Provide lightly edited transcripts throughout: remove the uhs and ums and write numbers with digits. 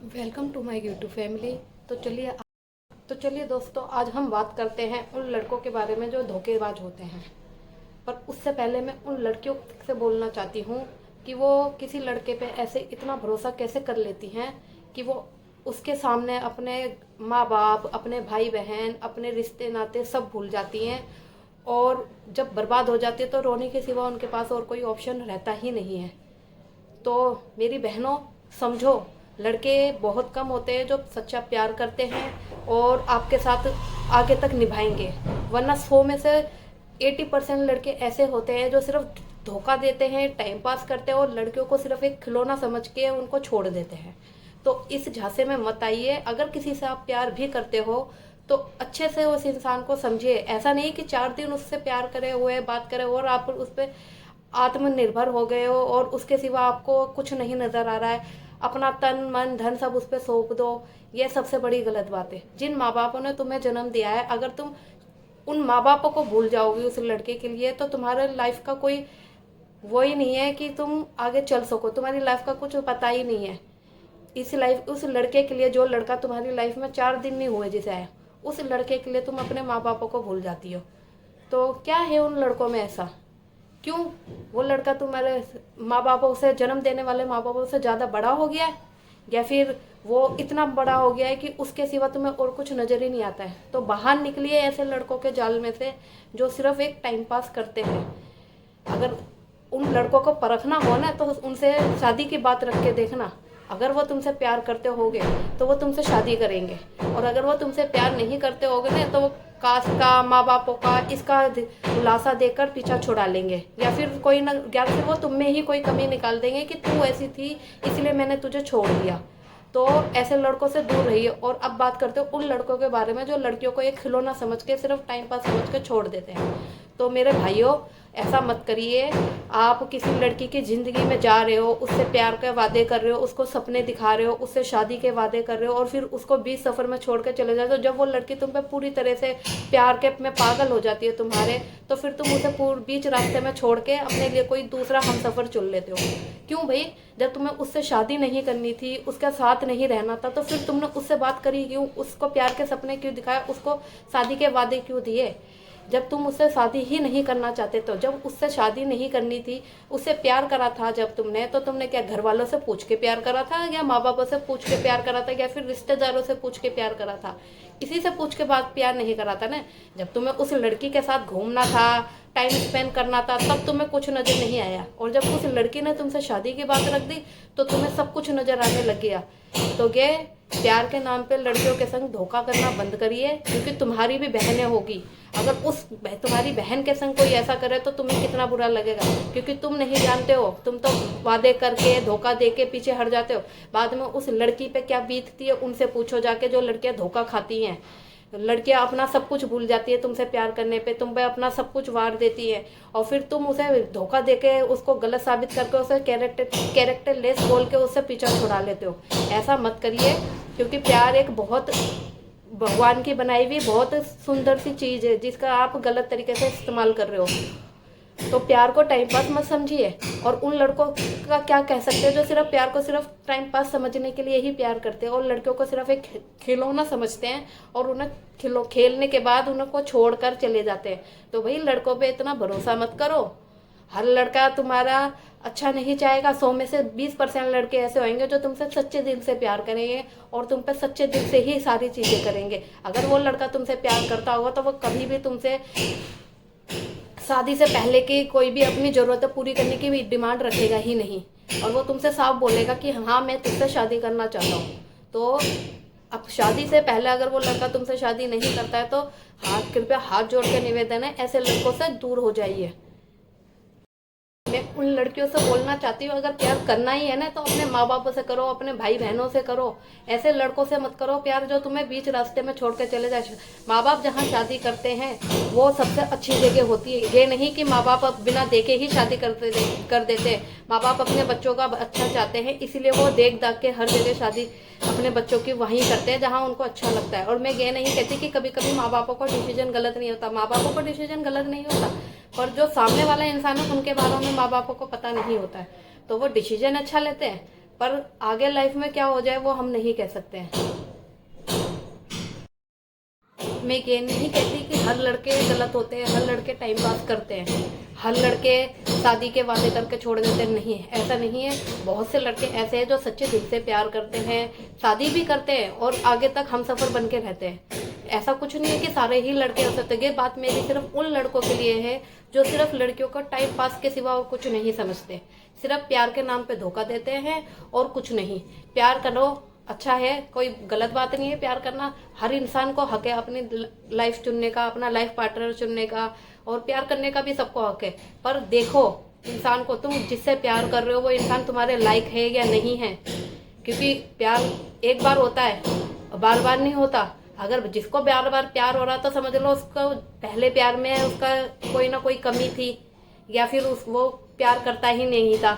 Welcome to my YouTube family. तो चलिए दोस्तों, आज हम बात करते हैं उन लड़कों के बारे में जो धोखेबाज होते हैं। पर उससे पहले मैं उन लड़कियों से बोलना चाहती हूँ कि वो किसी लड़के पे ऐसे इतना भरोसा कैसे कर लेती हैं कि वो उसके सामने अपने माँ बाप, अपने भाई बहन, अपने रिश्ते नाते सब भूल जाती हैं। और जब बर्बाद हो जाती है तो रोने के सिवा उनके पास और कोई ऑप्शन रहता ही नहीं है। तो मेरी बहनों, समझो, लड़के बहुत कम होते हैं जो सच्चा प्यार करते हैं और आपके साथ आगे तक निभाएंगे। वरना 100 में से 80% लड़के ऐसे होते हैं जो सिर्फ धोखा देते हैं, टाइम पास करते हैं और लड़कियों को सिर्फ एक खिलौना समझ के उनको छोड़ देते हैं। तो इस झांसे में मत आइए। अगर किसी से आप प्यार भी करते हो तो अच्छे से उस इंसान को समझिए। ऐसा नहीं कि 4 दिन उससे प्यार करे हुए बात करे और आप उस पर आत्मनिर्भर हो गए हो और उसके सिवा आपको कुछ नहीं नजर आ रहा है। अपना तन मन धन सब उस पर सौंप दो। ये सबसे बड़ी गलत बात है। जिन माँ बापों ने तुम्हें जन्म दिया है, अगर तुम उन माँ बापों को भूल जाओगी उस लड़के के लिए, तो तुम्हारे लाइफ का कोई वो ही नहीं है कि तुम आगे चल सको। तुम्हारी लाइफ का कुछ पता ही नहीं है। इस लाइफ उस लड़के के लिए, जो लड़का तुम्हारी लाइफ में 4 दिन नहीं हुए जिसे आए, उस लड़के के लिए तुम अपने माँ बापों को भूल जाती हो। तो क्या है उन लड़कों में ऐसा? क्यों वो लड़का तुम्हारे माँ बापों से, जन्म देने वाले माँ बापों से ज़्यादा बड़ा हो गया है? या फिर वो इतना बड़ा हो गया है कि उसके सिवा तुम्हें और कुछ नज़र ही नहीं आता है? तो बाहर निकलिए ऐसे लड़कों के जाल में से जो सिर्फ एक टाइम पास करते हैं। अगर उन लड़कों को परखना हो ना तो उनसे शादी की बात रख के देखना। अगर वो तुमसे प्यार करते होगे तो वो तुमसे शादी करेंगे, और अगर वो तुमसे प्यार नहीं करते होगे ना तो वो कास्ट का, माँ बापों का, इसका खुलासा देकर पीछा छुड़ा लेंगे। या फिर कोई ना, या फिर वो तुम में ही कोई कमी निकाल देंगे कि तू ऐसी थी इसलिए मैंने तुझे छोड़ दिया। तो ऐसे लड़कों से दूर रहिए। और अब बात करते हो उन लड़कों के बारे में जो लड़कियों को एक खिलौना समझ के, सिर्फ टाइम पास समझ के छोड़ देते हैं। तो मेरे भाइयों, ऐसा मत करिए। आप किसी लड़की की ज़िंदगी में जा रहे हो, उससे प्यार के वादे कर रहे हो, उसको सपने दिखा रहे हो, उससे शादी के वादे कर रहे हो और फिर उसको बीच सफ़र में छोड़ कर चले जाते हो। जब वो लड़की तुम पे पूरी तरह से प्यार के में पागल हो जाती है तुम्हारे, तो फिर तुम उसे बीच रास्ते में छोड़ के अपने लिए कोई दूसरा हम सफ़र चुन लेते हो। क्यों भाई? जब तुम्हें उससे शादी नहीं करनी थी, उसका साथ नहीं रहना था, तो फिर तुमने उससे बात करी क्यों? उसको प्यार के सपने क्यों दिखाए? उसको शादी के वादे क्यों दिए? जब तुम उससे शादी ही नहीं करना चाहते, तो जब उससे शादी नहीं करनी थी, उससे प्यार करा था जब तुमने, तो तुमने क्या घर वालों से पूछ के प्यार करा था, या माँ बापों से पूछ के प्यार करा था, या फिर रिश्तेदारों से पूछ के प्यार करा था? किसी से पूछ के बाद प्यार नहीं करा था ना। जब तुम्हें उस लड़की के साथ घूमना था, टाइम स्पेंड करना था, तब तुम्हें कुछ नज़र नहीं आया। और जब उस लड़की ने तुमसे शादी की बात रख दी तो तुम्हें सब कुछ नज़र आने लग गया। तो ये प्यार के नाम पे लड़कियों के संग धोखा करना बंद करिए, क्योंकि तुम्हारी भी बहनें होगी। अगर तुम्हारी बहन के संग कोई ऐसा करे तो तुम्हें कितना बुरा लगेगा, क्योंकि तुम नहीं जानते हो। तुम तो वादे करके, धोखा दे के पीछे हट जाते हो। बाद में उस लड़की पे क्या बीतती है उनसे पूछो जाके, जो लड़कियां धोखा खाती हैं। लड़कियां अपना सब कुछ भूल जाती है तुमसे प्यार करने पे, तुम पे अपना सब कुछ वार देती है, और फिर तुम उसे धोखा देके, उसको गलत साबित करके, उसे कैरेक्टर लेस बोल के उससे पीछा छुड़ा लेते हो। ऐसा मत करिए, क्योंकि प्यार एक बहुत भगवान की बनाई हुई बहुत सुंदर सी चीज़ है जिसका आप गलत तरीके से इस्तेमाल कर रहे हो। तो प्यार को टाइम पास मत समझिए। और उन लड़कों का क्या कह सकते हैं जो सिर्फ प्यार को सिर्फ टाइम पास समझने के लिए ही प्यार करते हैं और लड़कियों को सिर्फ एक खिलौना समझते हैं, और उन्हें खेलने के बाद उनको छोड़कर चले जाते हैं। तो भाई, लड़कों पे इतना भरोसा मत करो। हर लड़का तुम्हारा अच्छा नहीं चाहेगा। 100 में से 20% लड़के ऐसे होंगे जो तुमसे सच्चे दिल से प्यार करेंगे और तुम पे सच्चे दिल से ही सारी चीज़ें करेंगे। अगर वो लड़का तुमसे प्यार करता होगा तो वो कभी भी तुमसे शादी से पहले की कोई भी अपनी ज़रूरतें पूरी करने की भी डिमांड रखेगा ही नहीं, और वो तुमसे साफ बोलेगा कि हाँ, मैं तुझसे शादी करना चाहता हूँ। तो अब शादी से पहले अगर वो लड़का तुमसे शादी नहीं करता है तो कृपया हाथ जोड़ के निवेदन है, ऐसे लड़कों से दूर हो जाइए। मैं उन लड़कियों से बोलना चाहती हूँ, अगर प्यार करना ही है ना तो अपने माँ बापों से करो, अपने भाई बहनों से करो। ऐसे लड़कों से मत करो प्यार जो तुम्हें बीच रास्ते में छोड़ के चले जाए। माँ बाप जहाँ शादी करते हैं वो सबसे अच्छी जगह होती है। ये नहीं कि माँ बाप बिना देखे ही शादी कर देते। माँ बाप अपने बच्चों का अच्छा चाहते हैं, इसीलिए वो देख दाख के हर जगह शादी अपने बच्चों की वहीं करते हैं जहाँ उनको अच्छा लगता है। और मैं ये नहीं कहती कि कभी कभी माँ बापों का डिसीजन गलत नहीं होता, माँ बापों का डिसीजन गलत नहीं होता, पर जो सामने वाला इंसान है उनके बारे में माँ बापों को पता नहीं होता है, तो वो डिसीजन अच्छा लेते हैं। पर आगे लाइफ में क्या हो जाए वो हम नहीं कह सकते हैं। मैं ये नहीं कहती कि हर लड़के गलत होते हैं, हर लड़के टाइम पास करते हैं, हर लड़के शादी के वादे करके छोड़ देते हैं, नहीं, ऐसा नहीं है। बहुत से लड़के ऐसे हैं जो सच्चे दिल से प्यार करते हैं, शादी भी करते हैं और आगे तक हमसफर बन के रहते हैं। ऐसा कुछ नहीं है कि सारे ही लड़के हो सकते। ये बात मेरी सिर्फ उन लड़कों के लिए है जो सिर्फ लड़कियों को टाइम पास के सिवा और कुछ नहीं समझते, सिर्फ प्यार के नाम पे धोखा देते हैं और कुछ नहीं। प्यार करो, अच्छा है, कोई गलत बात नहीं है प्यार करना। हर इंसान को हक है अपनी लाइफ चुनने का, अपना लाइफ पार्टनर चुनने का, और प्यार करने का भी सबको हक है। पर देखो इंसान को, तुम जिससे प्यार कर रहे हो वो इंसान तुम्हारे लायक है या नहीं है, क्योंकि प्यार एक बार होता है, बार बार नहीं होता। अगर जिसको बार बार प्यार हो रहा तो समझ लो उसको पहले प्यार में उसका कोई ना कोई कमी थी, या फिर वो प्यार करता ही नहीं था,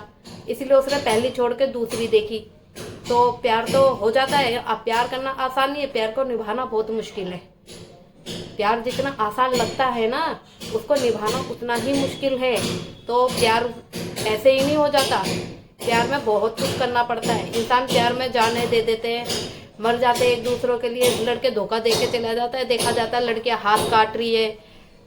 इसलिए उसने पहली छोड़ के दूसरी देखी। तो प्यार तो हो जाता है। अब प्यार करना आसान नहीं है, प्यार को निभाना बहुत मुश्किल है। प्यार जितना आसान लगता है ना, उसको निभाना उतना ही मुश्किल है। तो प्यार ऐसे ही नहीं हो जाता, प्यार में बहुत कुछ करना पड़ता है। इंसान प्यार में जाने दे देते हैं, मर जाते हैं एक दूसरों के लिए। लड़के धोखा दे के चला जाता है, देखा जाता है लड़कियां हाथ काट रही है,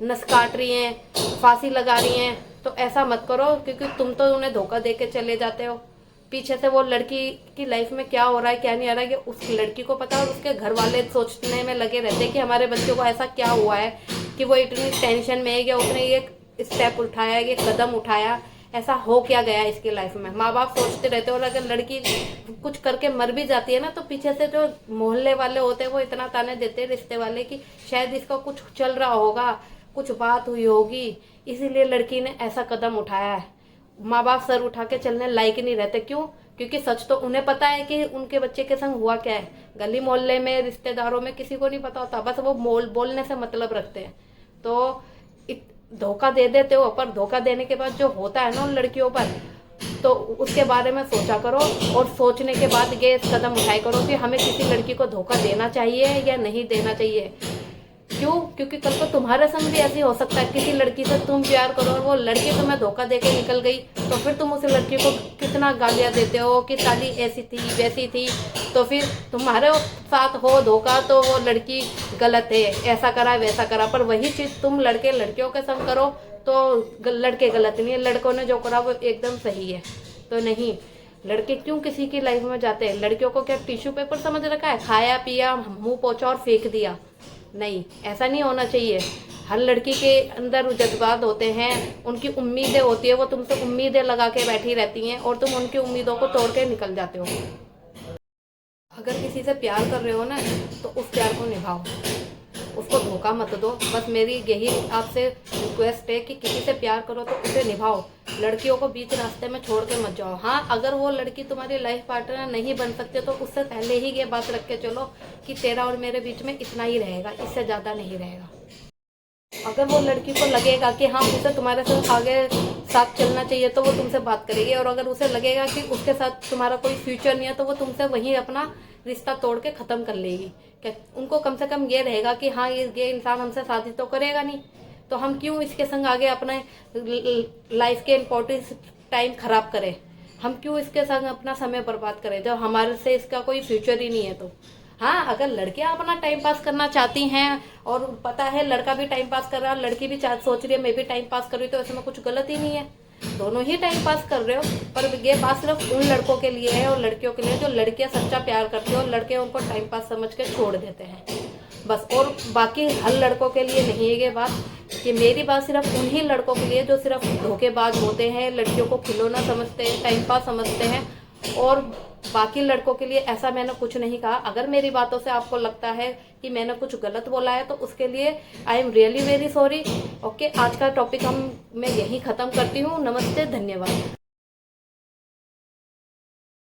नस काट रही हैं, फांसी लगा रही हैं। तो ऐसा मत करो, क्योंकि तुम तो उन्हें धोखा दे के चले जाते हो। पीछे से वो लड़की की लाइफ में क्या हो रहा है क्या नहीं आ रहा है, उस लड़की को पता है, और उसके घर वाले सोचने में लगे रहते हैं कि हमारे बच्चों को ऐसा क्या हुआ है कि वो इतनी टेंशन में है, या उसने ये स्टेप उठाया, ये कदम उठाया, ऐसा हो क्या गया इसकी लाइफ में। माँ बाप सोचते रहते हैं। और अगर लड़की कुछ करके मर भी जाती है ना, तो पीछे से जो मोहल्ले वाले होते हैं वो इतना ताने देते हैं, रिश्ते वाले, कि शायद इसका कुछ चल रहा होगा, कुछ बात हुई होगी, इसीलिए लड़की ने ऐसा कदम उठाया है। माँ बाप सर उठा के चलने लायक नहीं रहते। क्यों? क्योंकि सच तो उन्हें पता है कि उनके बच्चे के संग हुआ क्या है। गली मोहल्ले में, रिश्तेदारों में किसी को नहीं पता होता, बस वो बोलने से मतलब रखते हैं। तो धोखा दे देते हो, पर धोखा देने के बाद जो होता है ना उन लड़कियों पर, तो उसके बारे में सोचा करो, और सोचने के बाद ये कदम उठाया करो कि हमें किसी लड़की को धोखा देना चाहिए या नहीं देना चाहिए। क्यों? क्योंकि कल को तुम्हारे संग भी ऐसे हो सकता है, किसी लड़की से तुम प्यार करो और वो लड़की तुम्हें धोखा देके निकल गई, तो फिर तुम उस लड़की को कितना गालियां देते हो कि साली ऐसी थी वैसी थी। तो फिर तुम्हारे साथ हो धोखा तो वो लड़की गलत है, ऐसा करा वैसा करा। पर वही चीज तुम लड़के लड़कियों के संग करो तो लड़के गलत नहीं है, लड़कों ने जो करा वो एकदम सही है। तो नहीं, लड़के क्यों किसी की लाइफ में जाते हैं? लड़कियों को क्या टिश्यू पेपर समझ रखा है? खाया पिया, मुंह पोंछा और फेंक दिया? नहीं, ऐसा नहीं होना चाहिए। हर लड़की के अंदर जज्बात होते हैं, उनकी उम्मीदें होती है, वो तुमसे उम्मीदें लगा के बैठी रहती हैं और तुम उनकी उम्मीदों को तोड़ के निकल जाते हो। अगर किसी से प्यार कर रहे हो ना, तो उस प्यार को निभाओ, उसको धोखा मत दो। बस मेरी यही आपसे रिक्वेस्ट है कि किसी से प्यार करो तो उसे निभाओ, लड़कियों को बीच रास्ते में छोड़ के मत जाओ। हाँ, अगर वो लड़की तुम्हारी लाइफ पार्टनर नहीं बन सकते तो उससे पहले ही ये बात रख के चलो कि तेरा और मेरे बीच में इतना ही रहेगा, इससे ज़्यादा नहीं रहेगा। अगर वो लड़की को लगेगा कि हाँ उसे तुम्हारे साथ आगे साथ चलना चाहिए तो वो तुमसे बात करेगी, और अगर उसे लगेगा कि उसके साथ तुम्हारा कोई फ्यूचर नहीं है तो वो तुमसे वहीं अपना रिश्ता तोड़ के ख़त्म कर लेगी। क्या उनको कम से कम ये रहेगा कि हाँ ये इंसान हमसे शादी तो करेगा नहीं, तो हम क्यों इसके संग आगे अपने लाइफ के इम्पोर्टेंट टाइम खराब करें, हम क्यों इसके संग अपना समय बर्बाद करें जब हमारे से इसका कोई फ्यूचर ही नहीं है। तो हाँ, अगर लड़कियां अपना टाइम पास करना चाहती हैं और पता है लड़का भी टाइम पास कर रहा है, लड़की भी सोच रही है मैं भी टाइम पास कर रही हूँ, तो इसमें कुछ गलत ही नहीं है, दोनों ही टाइम पास कर रहे हो। पर ये बात सिर्फ उन लड़कों के लिए है और लड़कियों के लिए जो लड़कियां सच्चा प्यार करती है और लड़के उनको टाइम पास समझ के छोड़ देते हैं बस। और बाकी हर लड़कों के लिए नहीं है ये बात, कि मेरी बात सिर्फ उन्हीं लड़कों के लिए जो सिर्फ धोखेबाज होते हैं, लड़कियों को खिलौना समझते हैं, टाइम पास समझते हैं। और बाकी लड़कों के लिए ऐसा मैंने कुछ नहीं कहा। अगर मेरी बातों से आपको लगता है कि मैंने कुछ गलत बोला है तो उसके लिए I am really very sorry. Okay, आज का टॉपिक मैं यहीं ख़त्म करती हूँ। नमस्ते, धन्यवाद।